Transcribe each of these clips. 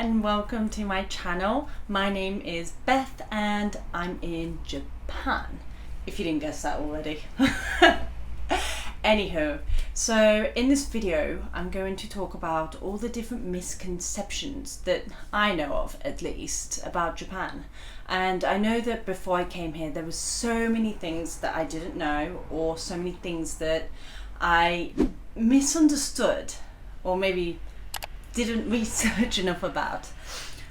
and welcome to my channel. My name is Beth and I'm in Japan, if you didn't guess that already. Anywho, so in this video I'm going to talk about all the different misconceptions that I know of, at least, about Japan. And I know that before I came here there were so many things that I didn't know, or so many things that I misunderstood, or maybe didn't research enough about.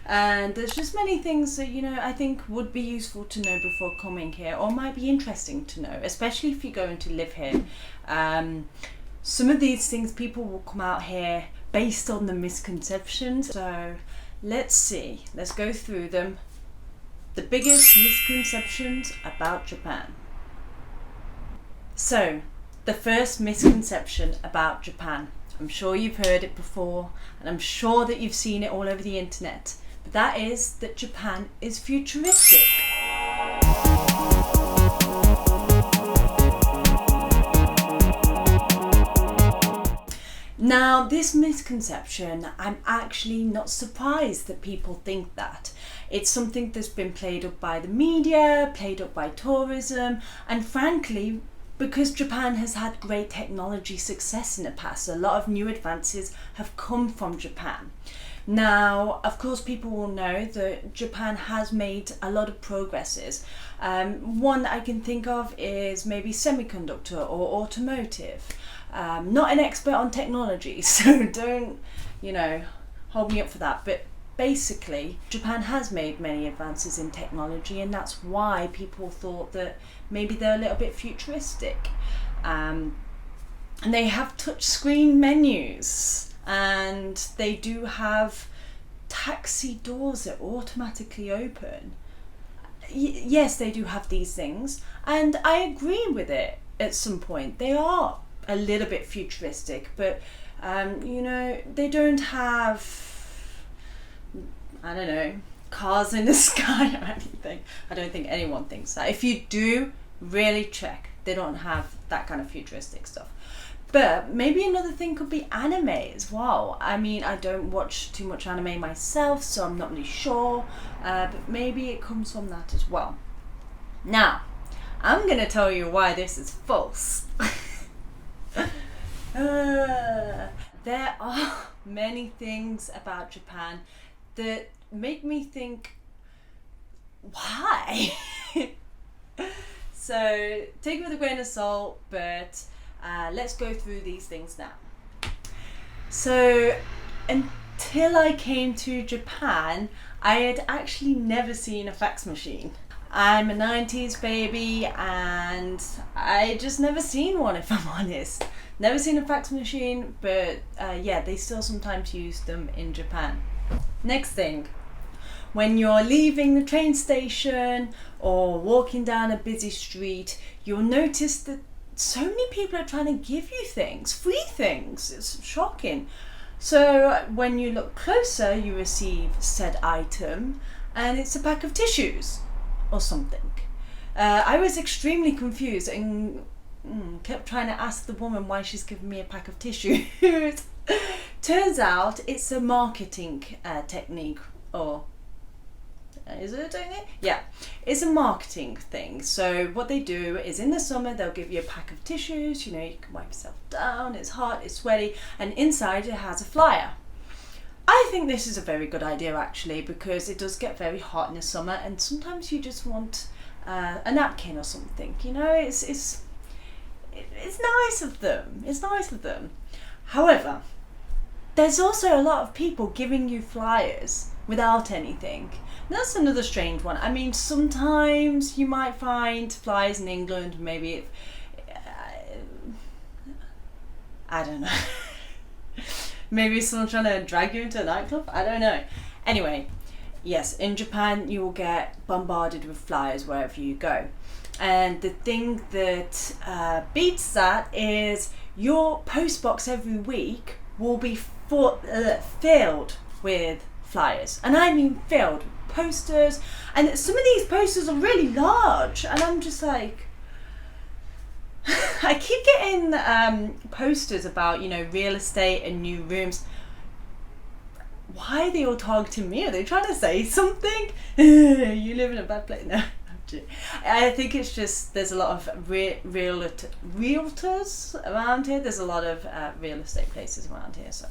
And there's just many things that, I think would be useful to know before coming here, or might be interesting to know, especially if you're going to live here. Some of these things people will come out here based on the misconceptions. So let's go through them. The biggest misconceptions about Japan. So the first misconception about Japan, I'm sure you've heard it before, and I'm sure that you've seen it all over the internet, but that is that Japan is futuristic. Now, this misconception, I'm actually not surprised that people think that. It's something that's been played up by the media, played up by tourism, and frankly, because Japan has had great technology success in the past, a lot of new advances have come from Japan. Now, of course, people will know that Japan has made a lot of progresses. One that I can think of is maybe semiconductor or automotive. Not an expert on technology, so don't, hold me up for that. But basically, Japan has made many advances in technology, and that's why people thought that maybe they're a little bit futuristic. And they have touchscreen menus, and they do have taxi doors that automatically open. Yes, they do have these things, and I agree with it at some point. They are a little bit futuristic, but they don't have, I don't know, cars in the sky or anything. I don't think anyone thinks that. If you do, really check. They don't have that kind of futuristic stuff. But maybe another thing could be anime as well. I mean, I don't watch too much anime myself, so I'm not really sure. But maybe it comes from that as well. Now, I'm going to tell you why this is false. There are many things about Japan that make me think, why? So take it with a grain of salt, but let's go through these things now. So until I came to Japan, I had actually never seen a fax machine. I'm a 90s baby, and I just never seen one, if I'm honest. Never seen a fax machine, but they still sometimes use them in Japan. Next thing, when you're leaving the train station or walking down a busy street, you'll notice that so many people are trying to give you things, free things. It's shocking. So when you look closer, you receive said item, and it's a pack of tissues or something. I was extremely confused and kept trying to ask the woman why she's giving me a pack of tissues. Turns out it's a marketing technique, or is it a technique? Yeah, it's a marketing thing. So what they do is in the summer they'll give you a pack of tissues. You can wipe yourself down, it's hot, it's sweaty, and inside it has a flyer. I think this is a very good idea actually, because it does get very hot in the summer, and sometimes you just want a napkin or something. It's nice of them. It's nice of them. However, there's also a lot of people giving you flyers without anything. That's another strange one. I mean, sometimes you might find flyers in England, maybe I don't know. Maybe someone trying to drag you into a nightclub? I don't know. Anyway, yes, in Japan you will get bombarded with flyers wherever you go. And the thing that beats that is your postbox every week will be filled with flyers. And I mean filled. Posters. And some of these posters are really large. And I'm just like, I keep getting posters about, real estate and new rooms. why are they all talking to me? Are they trying to say something? You live in a bad place. No. I think it's just there's a lot of realtors around here. There's a lot of real estate places around here, so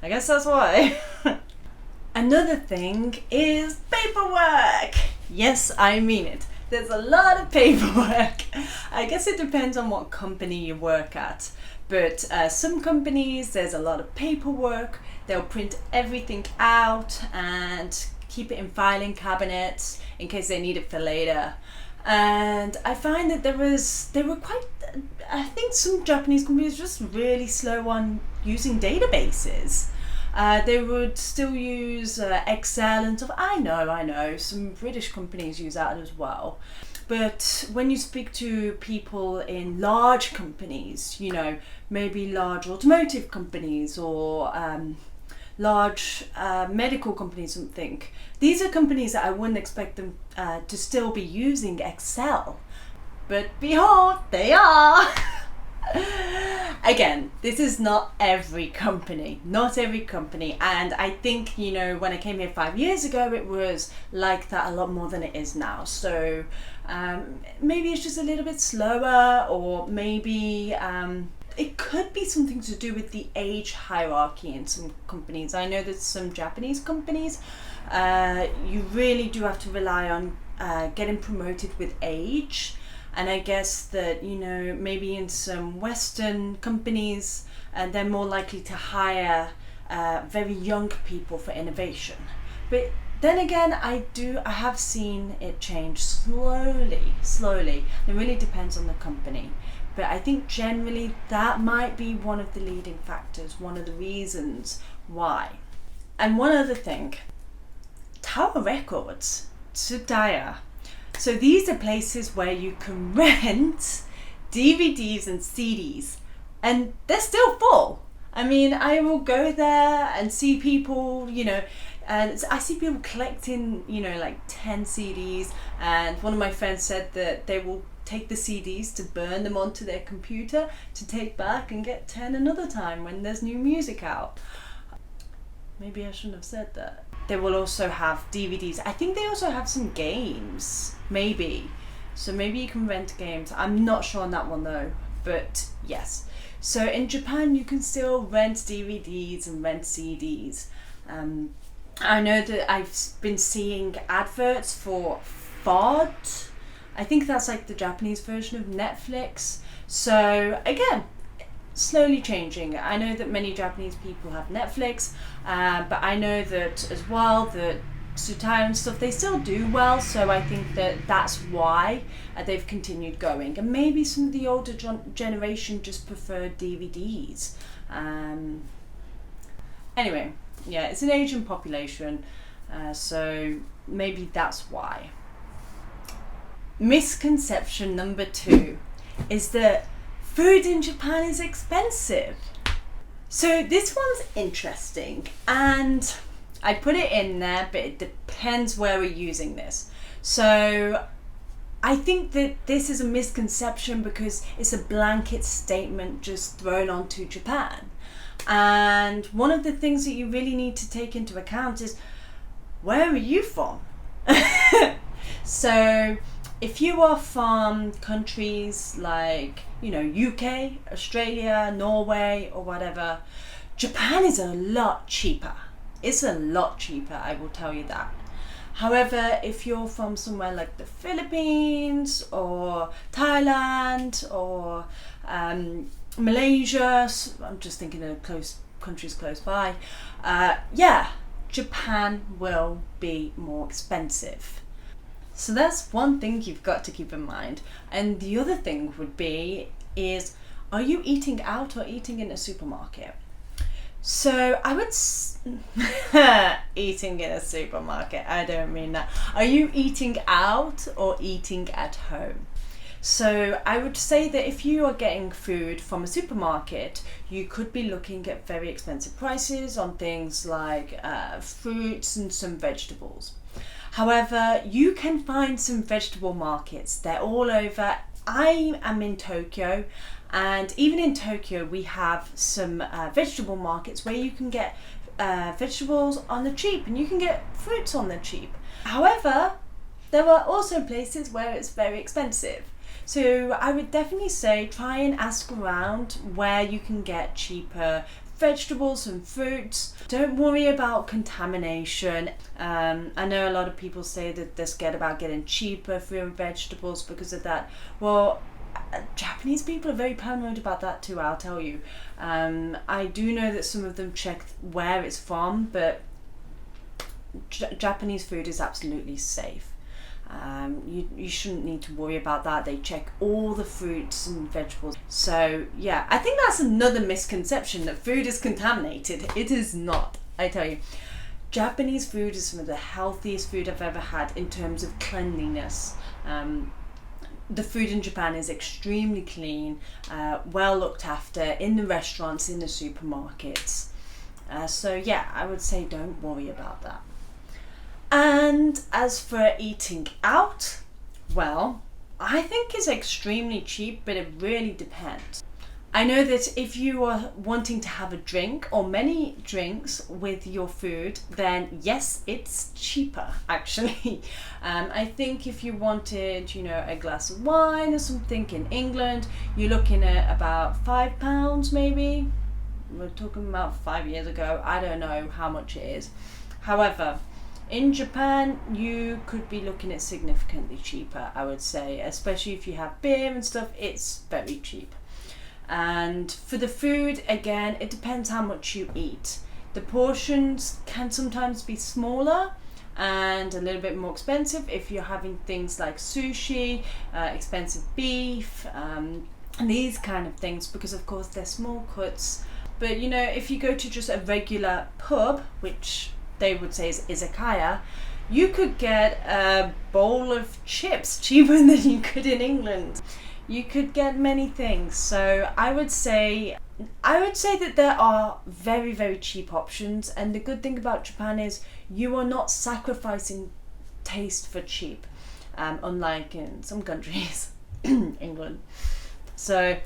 I guess that's why. Another thing is paperwork. Yes, I mean it. There's a lot of paperwork. I guess it depends on what company you work at, but some companies there's a lot of paperwork. They'll print everything out and keep it in filing cabinets in case they need it for later. And I find that I think some Japanese companies are just really slow on using databases. They would still use Excel and stuff. I know, some British companies use that as well. But when you speak to people in large companies, maybe large automotive companies or large medical companies, something. These are companies that I wouldn't expect them to still be using Excel. But behold, they are! Again, this is not every company, and I think, when I came here 5 years ago, it was like that a lot more than it is now. So maybe it's just a little bit slower, or maybe it could be something to do with the age hierarchy in some companies. I know that some Japanese companies, you really do have to rely on getting promoted with age. And I guess that, maybe in some Western companies, they're more likely to hire very young people for innovation. But then again, I have seen it change slowly. It really depends on the company. But I think generally that might be one of the leading factors, one of the reasons why. And one other thing, Tower Records, Tsutaya. So these are places where you can rent DVDs and CDs, and they're still full. I mean, I will go there and see people, and I see people collecting, like 10 CDs, and one of my friends said that they will take the CDs to burn them onto their computer to take back and get 10 another time when there's new music out. Maybe I shouldn't have said that. They will also have DVDs. I think they also have some games, maybe. So maybe you can rent games. I'm not sure on that one though, but yes. So in Japan, you can still rent DVDs and rent CDs. I know that I've been seeing adverts for FOD. I think that's like the Japanese version of Netflix. So again, slowly changing. I know that many Japanese people have Netflix, but I know that as well that Tsutaya and stuff, they still do well, so I think that that's why they've continued going. And maybe some of the older generation just prefer DVDs. Anyway, yeah, it's an Asian population, so maybe that's why. Misconception number 2 is that food in Japan is expensive. So this one's interesting, and I put it in there, but it depends where we're using this. So I think that this is a misconception because it's a blanket statement just thrown onto Japan. And one of the things that you really need to take into account is, where are you from? So if you are from countries like, UK, Australia, Norway, or whatever, Japan is a lot cheaper. It's a lot cheaper, I will tell you that. However, if you're from somewhere like the Philippines or Thailand or Malaysia, I'm just thinking of countries close by, Japan will be more expensive. So that's one thing you've got to keep in mind. And the other thing would be is, are you eating out or eating in a supermarket? So I would eating in a supermarket, I don't mean that. Are you eating out or eating at home? So I would say that if you are getting food from a supermarket, you could be looking at very expensive prices on things like fruits and some vegetables. However, you can find some vegetable markets. They're all over. I am in Tokyo, and even in Tokyo we have some vegetable markets where you can get vegetables on the cheap, and you can get fruits on the cheap. However, there are also places where it's very expensive. So I would definitely say try and ask around where you can get cheaper vegetables and fruits. Don't worry about contamination. I know a lot of people say that they're scared about getting cheaper fruit and vegetables because of that. Well, Japanese people are very paranoid about that too, I'll tell you. I do know that some of them check where it's from, but Japanese food is absolutely safe. You shouldn't need to worry about that. They check all the fruits and vegetables. So yeah, I think that's another misconception, that food is contaminated. It is not, I tell you. Japanese food is some of the healthiest food I've ever had in terms of cleanliness. The food in Japan is extremely clean, well looked after in the restaurants, in the supermarkets. So yeah, I would say don't worry about that. And as for eating out, well, I think it's extremely cheap, but it really depends. I know that if you are wanting to have a drink or many drinks with your food, then yes, it's cheaper actually. I think if you wanted, a glass of wine or something in England, you're looking at about £5 maybe. We're talking about 5 years ago. I don't know how much it is. However, in Japan, you could be looking at significantly cheaper, I would say, especially if you have beer and stuff, it's very cheap. And for the food, again, it depends how much you eat. The portions can sometimes be smaller and a little bit more expensive if you're having things like sushi, expensive beef, and these kind of things, because of course they're small cuts. But if you go to just a regular pub, which they would say is izakaya, you could get a bowl of chips cheaper than you could in England. You could get many things. So I would say that there are very, very cheap options, and the good thing about Japan is you are not sacrificing taste for cheap, unlike in some countries, England. So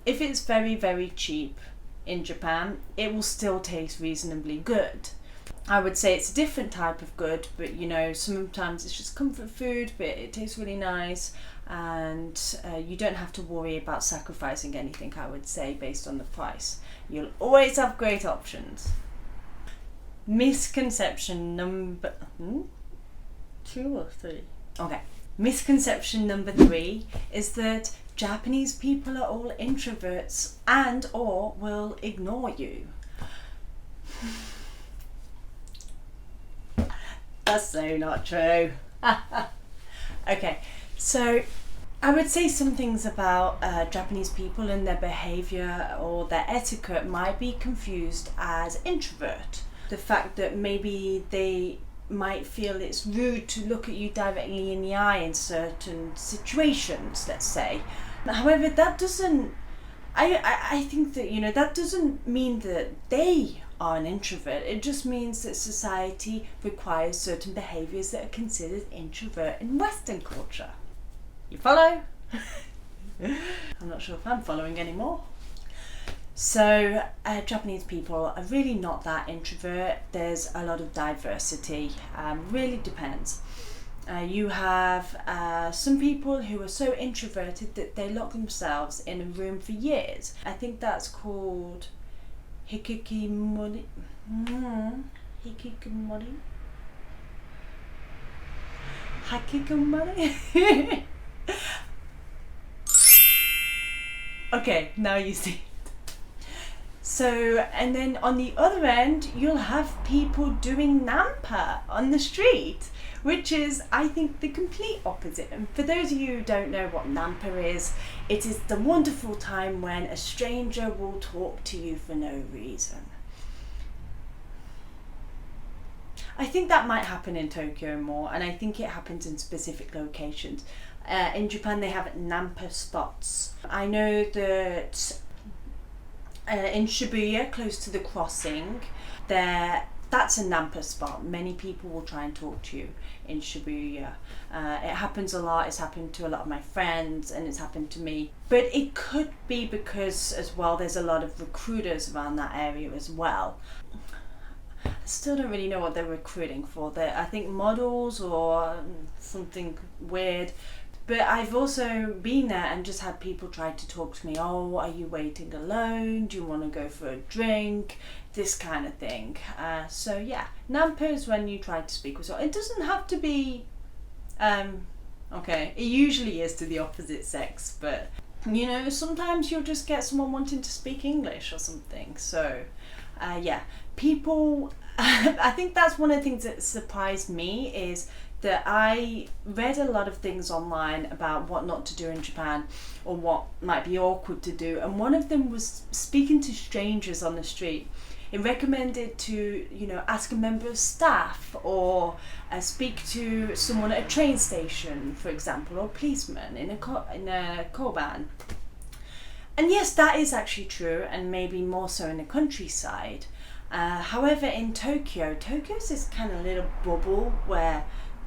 if it's very, very cheap in Japan, it will still taste reasonably good. I would say it's a different type of good, but sometimes it's just comfort food, but it tastes really nice, and you don't have to worry about sacrificing anything, I would say, based on the price. You'll always have great options. Misconception number 2 or 3? Okay. Misconception number 3 is that Japanese people are all introverts and or will ignore you. That's so not true. Okay, so I would say some things about Japanese people and their behaviour or their etiquette might be confused as introvert. The fact that maybe they might feel it's rude to look at you directly in the eye in certain situations, let's say. However, that doesn't, I think that, that doesn't mean that they are an introvert. It just means that society requires certain behaviours that are considered introvert in Western culture. You follow? I'm not sure if I'm following anymore. So Japanese people are really not that introvert. There's a lot of diversity. Really depends. You have some people who are so introverted that they lock themselves in a room for years. I think that's called hikikomori. Hikikomori? Hakikomori? Okay, now you see it. So, and then on the other end, you'll have people doing nampa on the street, which is, I think, the complete opposite. And for those of you who don't know what nampa is, it is the wonderful time when a stranger will talk to you for no reason. I think that might happen in Tokyo more, and I think it happens in specific locations. In Japan, they have nampa spots. I know that in Shibuya, close to the crossing, that's a nampa spot. Many people will try and talk to you in Shibuya. It happens a lot. It's happened to a lot of my friends, and it's happened to me. But it could be because, as well, there's a lot of recruiters around that area as well. still don't really know what they're recruiting for. I think models or something weird. But I've also been there and just had people try to talk to me. Oh, are you waiting alone? Do you want to go for a drink? This kind of thing. So yeah, nampa is when you try to speak with someone. It doesn't have to be, okay, it usually is to the opposite sex, but you know, sometimes you'll just get someone wanting to speak English or something. So yeah, people, I think that's one of the things that surprised me is that I read a lot of things online about what not to do in Japan or what might be awkward to do, and one of them was speaking to strangers on the street. It recommended to, you know, ask a member of staff or speak to someone at a train station, for example, or a policeman in a koban. And yes, that is actually true, and maybe more so in the countryside. However, in Tokyo's this kind of little bubble where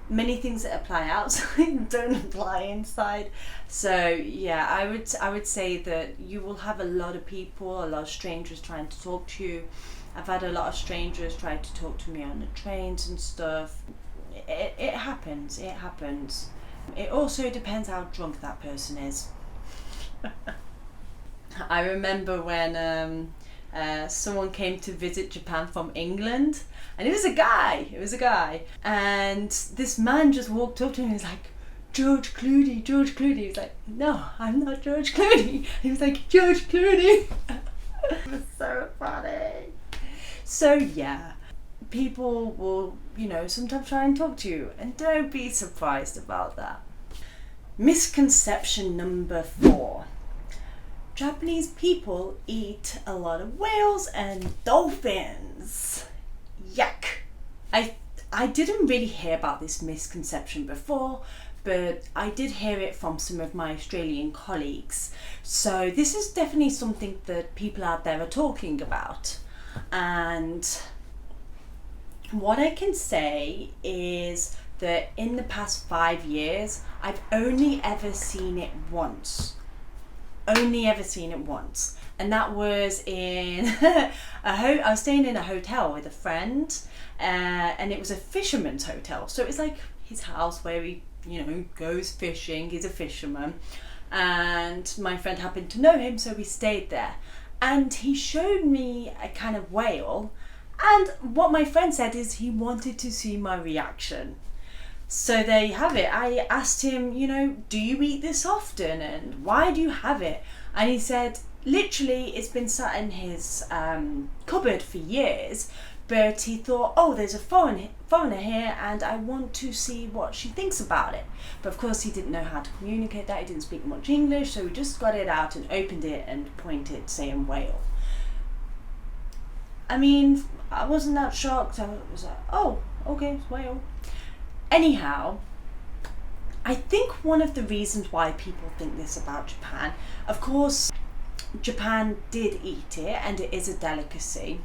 many things that apply outside don't apply inside. So yeah, I would say that you will have a lot of people, a lot of strangers trying to talk to you. I've had a lot of strangers try to talk to me on the trains and stuff. It happens. It also depends how drunk that person is. I remember when someone came to visit Japan from England, and it was a guy, and this man just walked up to him and was like, George Clooney. He was like, no, I'm not George Clooney. He was like, George Clooney. It was so funny. So yeah, people will, you know, sometimes try and talk to you, and don't be surprised about that. Misconception number 4. Japanese people eat a lot of whales and dolphins. Yuck. I didn't really hear about this misconception before, but I did hear it from some of my Australian colleagues. So this is definitely something that people out there are talking about. And what I can say is that in the past 5 years, I've only ever seen it once. And that was in I was staying in a hotel with a friend, and it was a fisherman's hotel. So it was like his house where he, you know, goes fishing. He's a fisherman, and my friend happened to know him, so we stayed there. And he showed me a kind of whale, and what my friend said is he wanted to see my reaction. So there you have it. I asked him, you know, do you eat this often, and why do you have it? And he said, literally, it's been sat in his cupboard for years, but he thought, oh, there's a foreigner here, and I want to see what she thinks about it. But of course, he didn't know how to communicate that. He didn't speak much English, so he just got it out and opened it and pointed, saying whale. I mean, I wasn't that shocked. I was like, oh, okay, it's whale. Anyhow, I think one of the reasons why people think this about Japan, of course, Japan did eat it and it is a delicacy,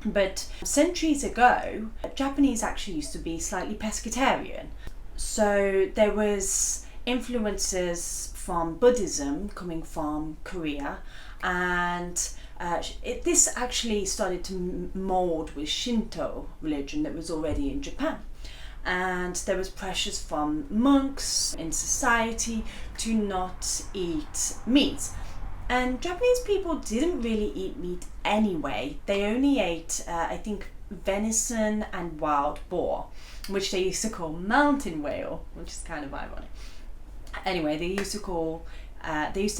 but centuries ago, Japanese actually used to be slightly pescatarian. So there was influences from Buddhism coming from Korea, and this actually started to mold with Shinto religion that was already in Japan. And there was pressures from monks in society to not eat meat. And Japanese people didn't really eat meat anyway. They only ate, I think, venison and wild boar, which they used to call mountain whale, which is kind of ironic. Anyway, they used to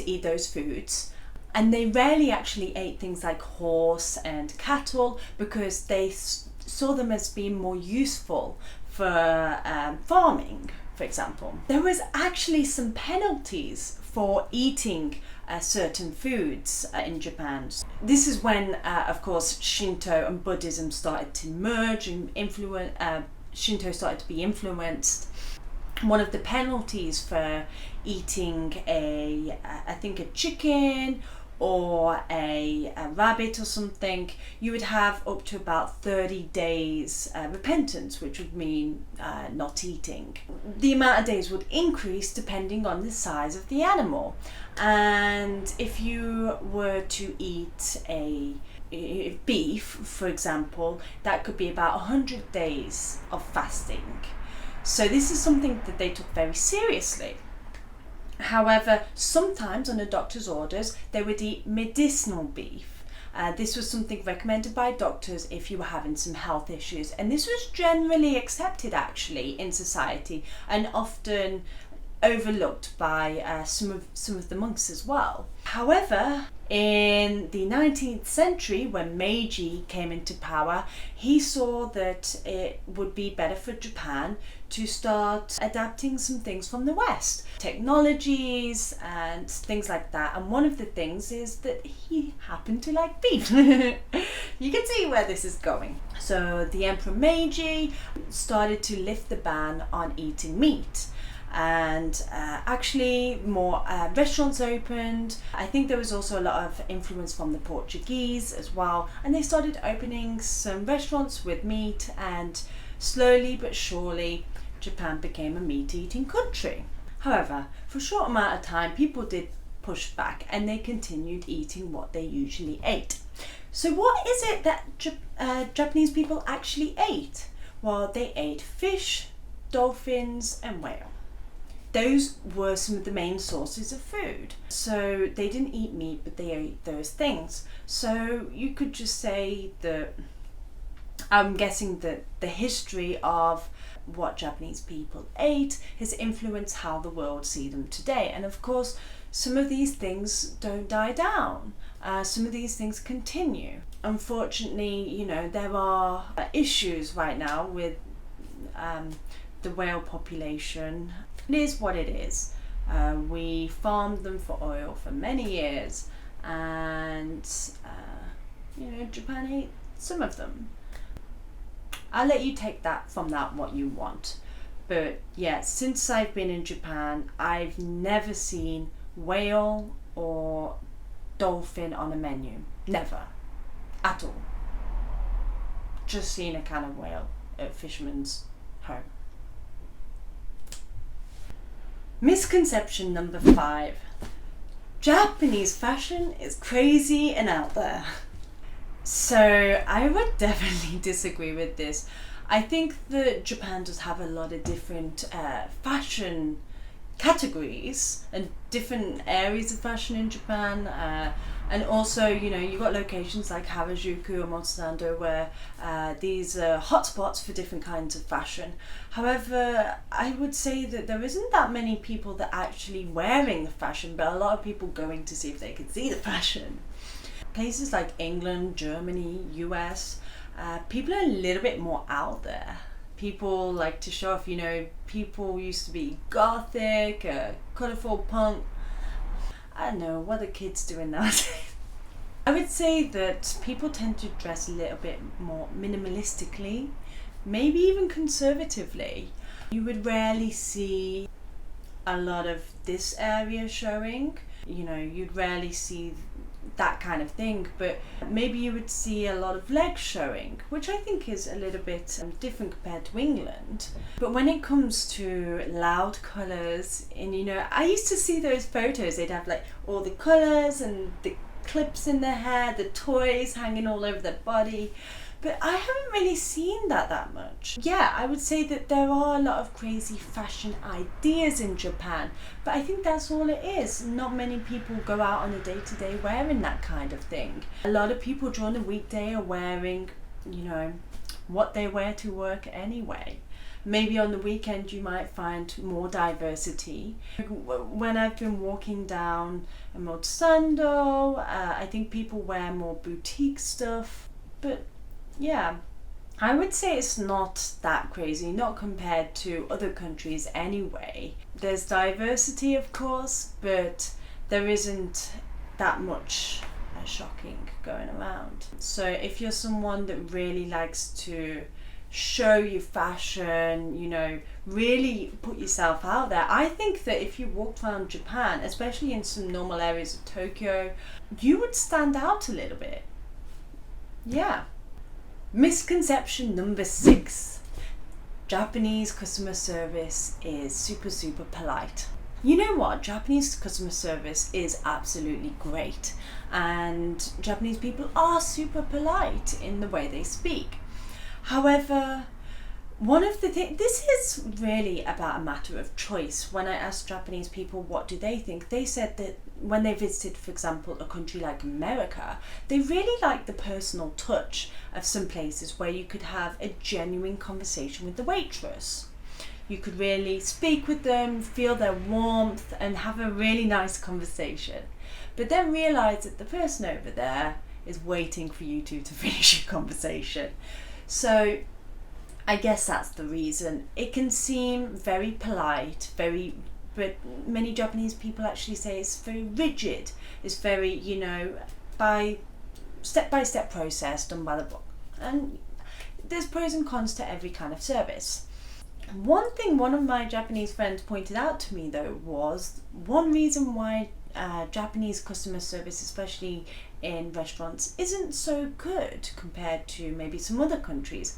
eat those foods. And they rarely actually ate things like horse and cattle because they saw them as being more useful for farming, for example. There was actually some penalties for eating certain foods in Japan. This is when, of course, Shinto and Buddhism started to merge and Shinto started to be influenced. One of the penalties for eating I think a chicken or a rabbit or something, you would have up to about 30 days repentance, which would mean not eating. The amount of days would increase depending on the size of the animal. And if you were to eat beef, for example, that could be about 100 days of fasting. So this is something that they took very seriously. However, sometimes under doctor's orders, they would eat medicinal beef. This was something recommended by doctors if you were having some health issues, and this was generally accepted actually in society and often overlooked by some of the monks as well. However, in the 19th century, when Meiji came into power, he saw that it would be better for Japan to start adapting some things from the West, technologies and things like that. And one of the things is that he happened to like beef. You can see where this is going. So the Emperor Meiji started to lift the ban on eating meat. And actually more restaurants opened. I think there was also a lot of influence from the Portuguese as well, and they started opening some restaurants with meat, and slowly but surely Japan became a meat-eating country. However, for a short amount of time people did push back and they continued eating what they usually ate. So what is it that Japanese people actually ate? Well, they ate fish, dolphins and whale. Those were some of the main sources of food. So they didn't eat meat, but they ate those things. So you could just say that I'm guessing that the history of what Japanese people ate has influenced how the world see them today. And of course, some of these things don't die down. Some of these things continue. Unfortunately, there are issues right now with the whale population. It is what it is. We farmed them for oil for many years, and Japan ate some of them. I'll let you take that from that what you want. But yeah, since I've been in Japan, I've never seen whale or dolphin on a menu. Never. At all. Just seen a can of whale at Fisherman's Home. Misconception number 5. Japanese fashion is crazy and out there. So I would definitely disagree with this. I think that Japan does have a lot of different fashion categories and different areas of fashion in Japan. And also, you've got locations like Harajuku or Motsando where these are hotspots for different kinds of fashion. However, I would say that there isn't that many people that are actually wearing the fashion, but a lot of people going to see if they can see the fashion. Places like England, Germany, US, people are a little bit more out there. People like to show off, people used to be gothic, colourful punk. I don't know, what are kids doing nowadays? I would say that people tend to dress a little bit more minimalistically, maybe even conservatively. You would rarely see a lot of this area showing. You'd rarely see that kind of thing, but maybe you would see a lot of legs showing, which I think is a little bit different compared to England. But when it comes to loud colours, and I used to see those photos, they'd have like all the colours and the clips in their hair, the toys hanging all over their body. But I haven't really seen that much. Yeah, I would say that there are a lot of crazy fashion ideas in Japan, but I think that's all it is. Not many people go out on a day-to-day wearing that kind of thing. A lot of people during the weekday are wearing, what they wear to work anyway. Maybe on the weekend you might find more diversity. When I've been walking down Motsando, I think people wear more boutique stuff, but yeah, I would say it's not that crazy, not compared to other countries anyway. There's diversity, of course, but there isn't that much shocking going around. So if you're someone that really likes to show your fashion, really put yourself out there, I think that if you walked around Japan, especially in some normal areas of Tokyo, you would stand out a little bit. Yeah. Misconception number 6. Japanese customer service is super polite. You know what? Japanese customer service is absolutely great, and Japanese people are super polite in the way they speak. However, one of the things, this is really about a matter of choice. When I asked Japanese people what do they think, they said that when they visited, for example, a country like America, they really like the personal touch of some places where you could have a genuine conversation with the waitress. You could really speak with them, feel their warmth, and have a really nice conversation. But then realise that the person over there is waiting for you two to finish your conversation. So I guess that's the reason. It can seem very polite, but many Japanese people actually say it's very rigid. It's very, by step process done by the book. And there's pros and cons to every kind of service. One thing one of my Japanese friends pointed out to me though was one reason why Japanese customer service, especially in restaurants, isn't so good compared to maybe some other countries.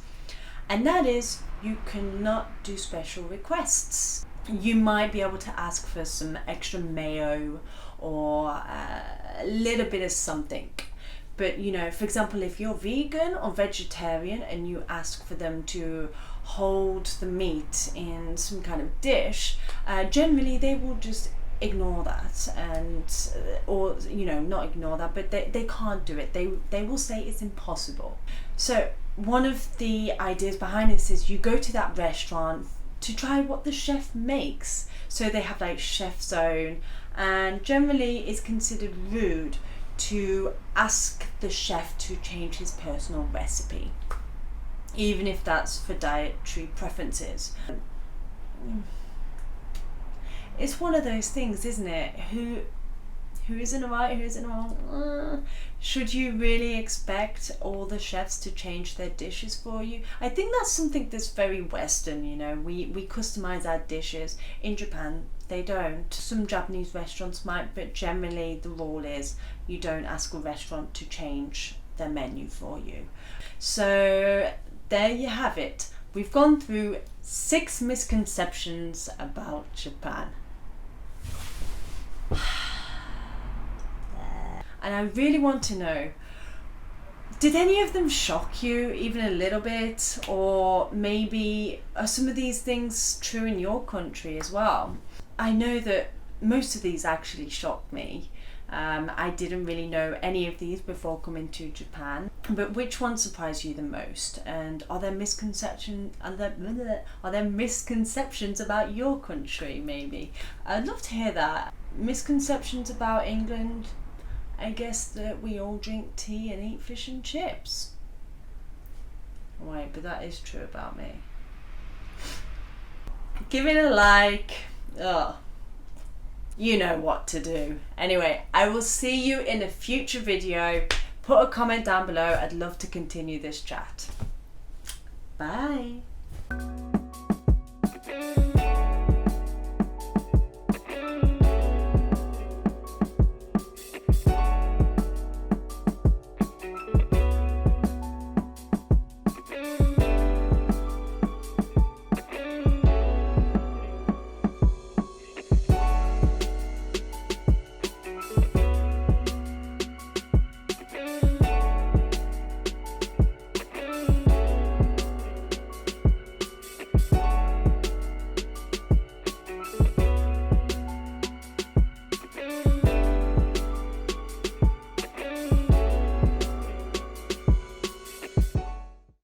And that is, you cannot do special requests. You might be able to ask for some extra mayo or a little bit of something. But for example, if you're vegan or vegetarian and you ask for them to hold the meat in some kind of dish, generally they will just ignore that, or not ignore that, but they can't do it. They will say it's impossible. So one of the ideas behind this is you go to that restaurant to try what the chef makes. So they have like chef's own, and generally it's considered rude to ask the chef to change his personal recipe, even if that's for dietary preferences. It's one of those things, isn't it? Who isn't right, who isn't wrong? Should you really expect all the chefs to change their dishes for you? I think that's something that's very Western, we customize our dishes. In Japan, they don't. Some Japanese restaurants might, but generally the rule is you don't ask a restaurant to change their menu for you. So there you have it. We've gone through 6 misconceptions about Japan. And I really want to know, did any of them shock you even a little bit? Or maybe are some of these things true in your country as well? I know that most of these actually shocked me. I didn't really know any of these before coming to Japan. But which one surprised you the most? And are there misconceptions about your country maybe? I'd love to hear that. Misconceptions about England? I guess that we all drink tea and eat fish and chips. Wait, but that is true about me. Give it a like. Oh, you know what to do. Anyway, I will see you in a future video. Put a comment down below. I'd love to continue this chat. Bye.